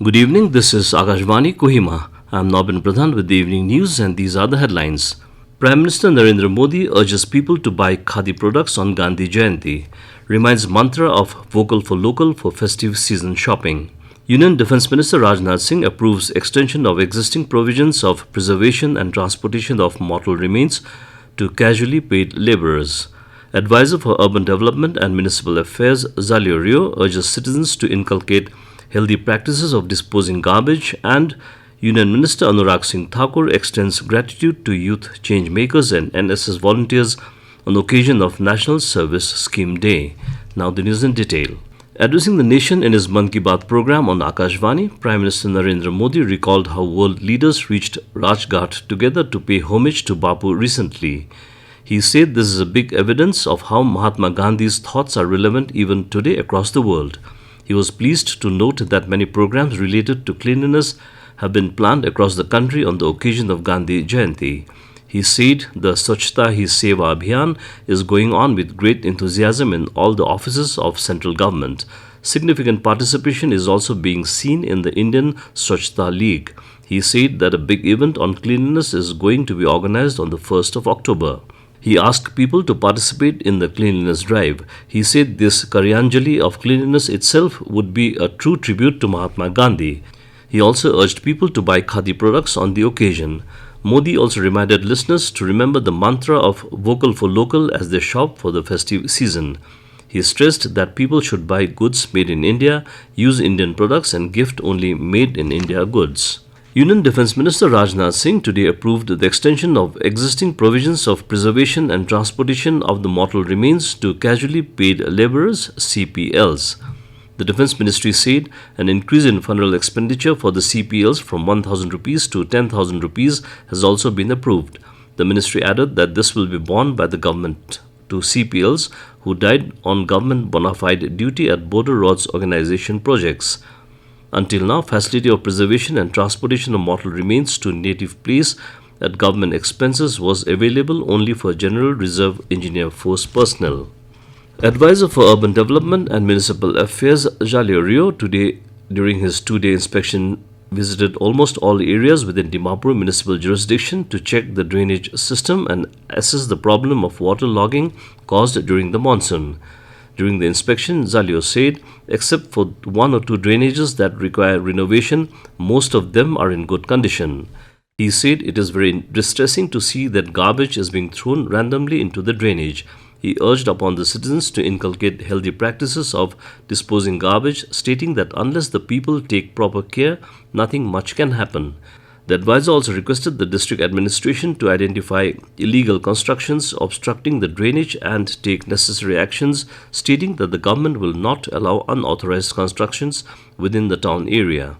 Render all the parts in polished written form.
Good evening, this is Akashvani, Kohima. I am Nobin Pradhan with the evening news and these are the headlines. Prime Minister Narendra Modi urges people to buy Khadi products on Gandhi Jayanti, reminds mantra of vocal for festive season shopping. Union Defence Minister Rajnath Singh approves extension of existing provisions of preservation and transportation of mortal remains to casually paid labourers. Advisor for Urban Development and Municipal Affairs Zhaleo Rio urges citizens to inculcate healthy practices of disposing garbage, and Union Minister Anurag Singh Thakur extends gratitude to youth change makers and NSS volunteers on occasion of National Service Scheme Day. Now the news in detail. Addressing the nation in his Mann Ki Baat program on Akashvani, Prime Minister Narendra Modi recalled how world leaders reached Rajghat together to pay homage to Bapu recently. He said this is a big evidence of how Mahatma Gandhi's thoughts are relevant even today across the world. He was pleased to note that many programs related to cleanliness have been planned across the country on the occasion of Gandhi Jayanti. He said the Swachhta Hi Seva Abhiyan is going on with great enthusiasm in all the offices of central government. Significant participation is also being seen in the Indian Swachhta League. He said that a big event on cleanliness is going to be organized on the 1st of October. He asked people to participate in the cleanliness drive. He said this Karyanjali of cleanliness itself would be a true tribute to Mahatma Gandhi. He also urged people to buy Khadi products on the occasion. Modi also reminded listeners to remember the mantra of vocal for local as they shop for the festive season. He stressed that people should buy goods made in India, use Indian products and gift only made in India goods. Union Defence Minister Rajnath Singh today approved the extension of existing provisions of preservation and transportation of the mortal remains to casually paid labourers, CPLs. The Defence Ministry said an increase in funeral expenditure for the CPLs from 1,000 rupees to 10,000 rupees has also been approved. The ministry added that this will be borne by the government to CPLs who died on government bona fide duty at border roads organisation projects. Until now, facility of preservation and transportation of mortal remains to native place at government expenses was available only for General Reserve Engineer Force personnel. Advisor for Urban Development and Municipal Affairs Zhaleo Rio today during his two-day inspection visited almost all areas within Dimapur municipal jurisdiction to check the drainage system and assess the problem of water logging caused during the monsoon. During the inspection, Zhaleo said, except for one or two drainages that require renovation, most of them are in good condition. He said it is very distressing to see that garbage is being thrown randomly into the drainage. He urged upon the citizens to inculcate healthy practices of disposing garbage, stating that unless the people take proper care, nothing much can happen. The advisor also requested the district administration to identify illegal constructions obstructing the drainage and take necessary actions, stating that the government will not allow unauthorized constructions within the town area.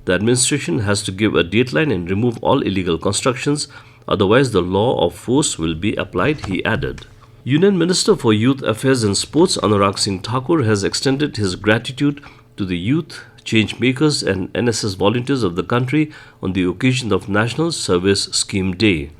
The administration has to give a deadline and remove all illegal constructions, otherwise the law of force will be applied, he added. Union Minister for Youth Affairs and Sports Anurag Singh Thakur has extended his gratitude to the youth change makers and NSS volunteers of the country on the occasion of National Service Scheme Day.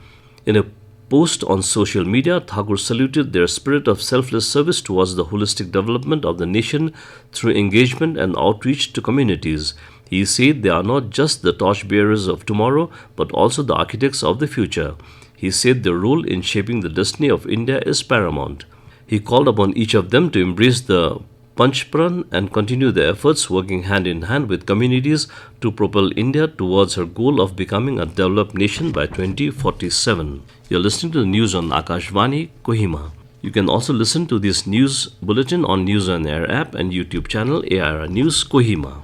In a post on social media, Thakur saluted their spirit of selfless service towards the holistic development of the nation through engagement and outreach to communities. He said they are not just the torchbearers of tomorrow, but also the architects of the future. He said their role in shaping the destiny of India is paramount. He called upon each of them to embrace the Panchpran and continue their efforts working hand in hand with communities to propel India towards her goal of becoming a developed nation by 2047. You're listening to the news on Akashvani, Kohima. You can also listen to this news bulletin on News on Air app and YouTube channel AIR News Kohima.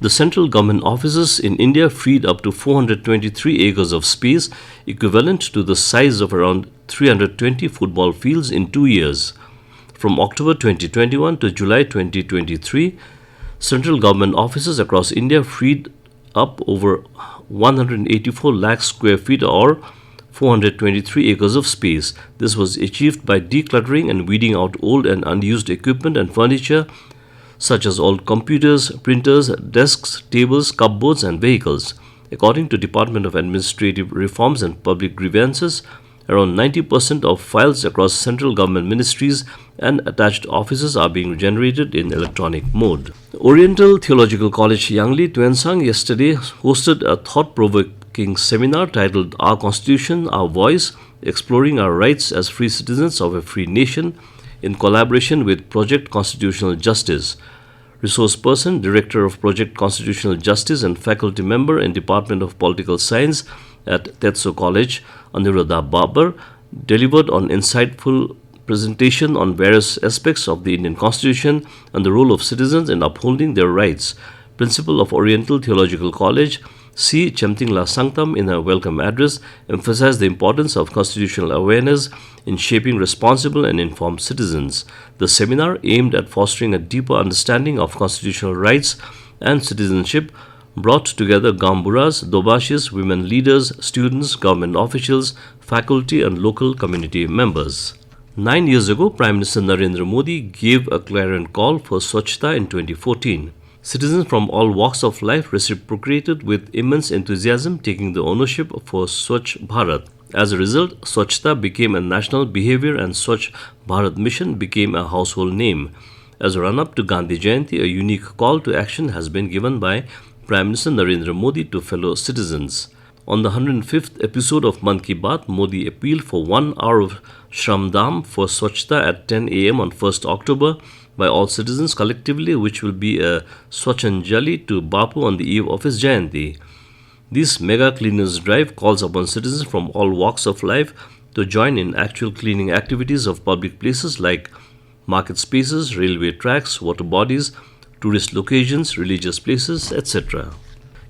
The central government offices in India freed up to 423 acres of space, equivalent to the size of around 320 football fields in 2 years. From October 2021 to July 2023, central government offices across India freed up over 184 lakh square feet or 423 acres of space. This was achieved by decluttering and weeding out old and unused equipment and furniture such as old computers, printers, desks, tables, cupboards and vehicles. According to Department of Administrative Reforms and Public Grievances, Around 90% of files across central government ministries and attached offices are being generated in electronic mode. Oriental Theological College Yangli Tuensang yesterday hosted a thought-provoking seminar titled Our Constitution, Our Voice, Exploring Our Rights as Free Citizens of a Free Nation in collaboration with Project Constitutional Justice. Resource person, Director of Project Constitutional Justice and faculty member in Department of Political Science at Tetso College, Anuradha Babar, delivered an insightful presentation on various aspects of the Indian Constitution and the role of citizens in upholding their rights. Principal of Oriental Theological College, C. Chemtingla Sangtam, in her welcome address, emphasized the importance of constitutional awareness in shaping responsible and informed citizens. The seminar aimed at fostering a deeper understanding of constitutional rights and citizenship, brought together Gamburas, Dobashis, women leaders, students, government officials, faculty, and local community members. 9 years ago, Prime Minister Narendra Modi gave a clarion call for Swachhta in 2014. Citizens from all walks of life reciprocated with immense enthusiasm, taking the ownership for Swachh Bharat. As a result, Swachhta became a national behavior and Swachh Bharat mission became a household name. As a run-up to Gandhi Jayanti, a unique call to action has been given by Prime Minister Narendra Modi to fellow citizens. On the 105th episode of Mann Ki Baat, Modi appealed for 1 hour of Shramdam for Swachhta at 10 a.m. on 1st October by all citizens collectively, which will be a Swachanjali to Bapu on the eve of his Jayanti. This mega cleaners drive calls upon citizens from all walks of life to join in actual cleaning activities of public places like market spaces, railway tracks, water bodies, tourist locations, religious places, etc.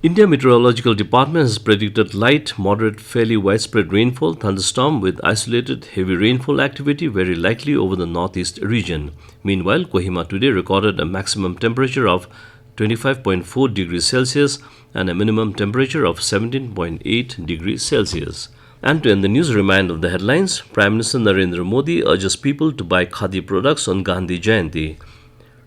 India Meteorological Department has predicted light, moderate, fairly widespread rainfall, thunderstorm with isolated heavy rainfall activity very likely over the northeast region. Meanwhile, Kohima today recorded a maximum temperature of 25.4 degrees Celsius and a minimum temperature of 17.8 degrees Celsius. And to end the news, a reminder of the headlines. Prime Minister Narendra Modi urges people to buy Khadi products on Gandhi Jayanti.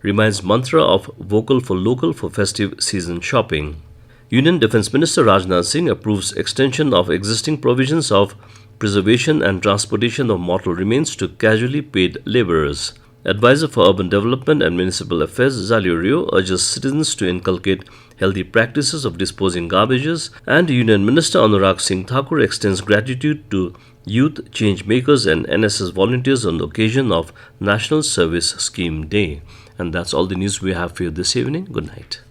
Reminds mantra of vocal for local for festive season shopping. Union Defence Minister Rajnath Singh approves extension of existing provisions of preservation and transportation of mortal remains to casually paid labourers. Advisor for Urban Development and Municipal Affairs Zhaleo Rio urges citizens to inculcate healthy practices of disposing garbages, and Union Minister Anurag Singh Thakur extends gratitude to youth change makers and NSS volunteers on the occasion of National Service Scheme Day. And that's all the news we have for you this evening. Good night.